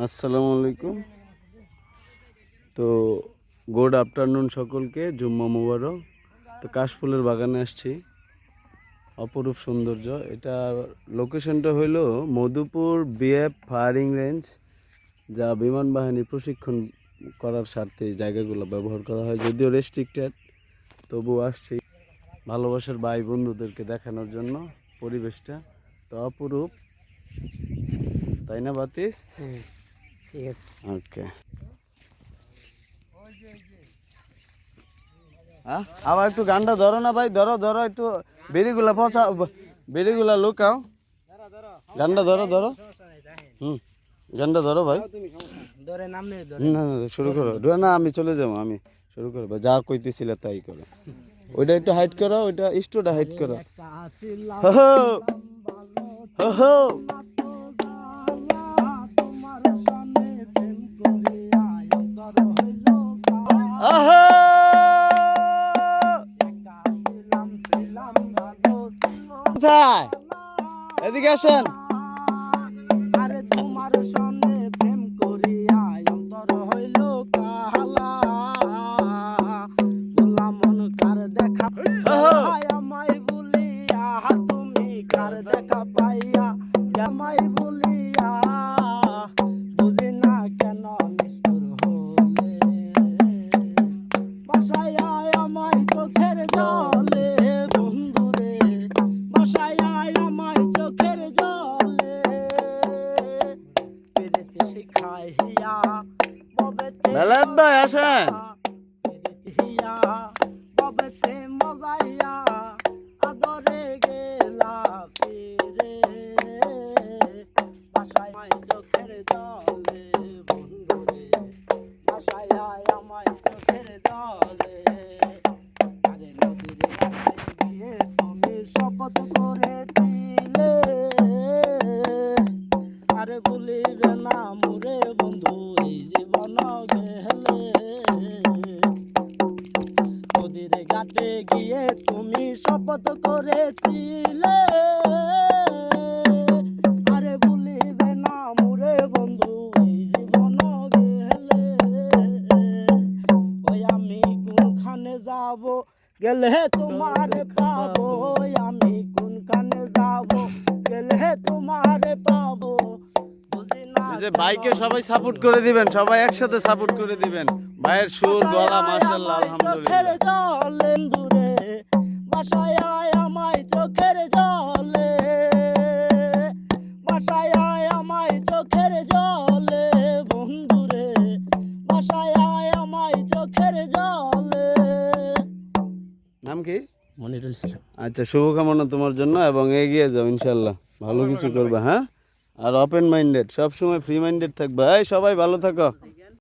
আসসালামু আলাইকুম। তো গুড আফটারনুন সকলকে, জুম্মা মুবারক। তো কাশফুলের বাগানে আসছি, অপরূপ সৌন্দর্য। এটা লোকেশনটা হইল মধুপুর বিএফ ফায়ারিং রেঞ্জ, যা বিমান বাহিনী প্রশিক্ষণ করার স্বার্থে এই জায়গাগুলো ব্যবহার করা হয়, যদিও রেস্ট্রিক্টেড, তবু আসছি ভালোবাসার ভাই বন্ধুদেরকে দেখানোর জন্য। পরিবেশটা তো অপরূপ, তাই না বাতিস? ওকে, হ্যাঁ আবার একটু গানটা ধরো না ভাই, ধরো ধরো একটু, বেড়িগুলা পচা, বেড়িগুলা লুকাও, গানটা ধরো ধরো। গানটা ধরো ভাই, না না শুরু করো, না আমি চলে যাবো, আমি শুরু করবো, যা কইতেছিলে তাই করো। ওইটা একটু হাইট করো, ওইটা স্টোটা হাইট করো। কোথায়? এদিকে আসেন। আরে তোমার সামনে প্রেম করিয়া অন্তর হইল কালা, বললা মন কার দেখা আমায় বলিয়া, তুমি কার দেখা পাইয়া আমায় বলিয়া, বুঝি না কেন নিষ্ঠুর হলে, বাসায় আয় আমায় চোখের জলে, বন্ধুরে বাসায় আয় আমায় চোখের জলে, পেরেতে শিখাইয়া ববেতে ভাই আসেন। হিয়া ববেতে মজাইয়া আদরে গেলা ফিরে, বাসায় আয় চোখের জলে, বন্ধুরে বাসায় আয় আমায় চোখের জলে, আরে নদীর কাছে গিয়ে তুমি শপথ করেছিলে, আরে ভুলিবে না মোরে বন্ধু এই জীবন গেলে, নদীর ঘাটে গিয়ে তুমি শপথ করেছিলে, আরে ভুলিবে না মোরে বন্ধু এই জীবন গেলে, ওই আমি কোনখানে যাব গেলে তোমার পাবো, আমি কোনখানে যাব গেলে তোমার পাবো, বুঝি না এই যে ভাইকে সবাই সাপোর্ট করে দিবেন, সবাই একসাথে সাপোর্ট করে দিবেন। ভাইয়ের সুর গলা মাশাআল্লাহ আলহামদুলিল্লাহ। জলে দূরে বাসায় আয় আমায় চোখের জলে, বাসায় আয় আমায় চোখের জলে, বন্ধুরে বাসায় আয় আমায় চোখের জলে। নাম কি? মনিরুল ইসলাম। আচ্ছা, শুভকামনা তোমার জন্য, এবং এগিয়ে যাও ইনশাল্লাহ, ভালো কিছু করবে। হ্যাঁ, আর ওপেন মাইন্ডেড, সবসময় ফ্রি মাইন্ডেড থাকবে। এই সবাই ভালো থাকো।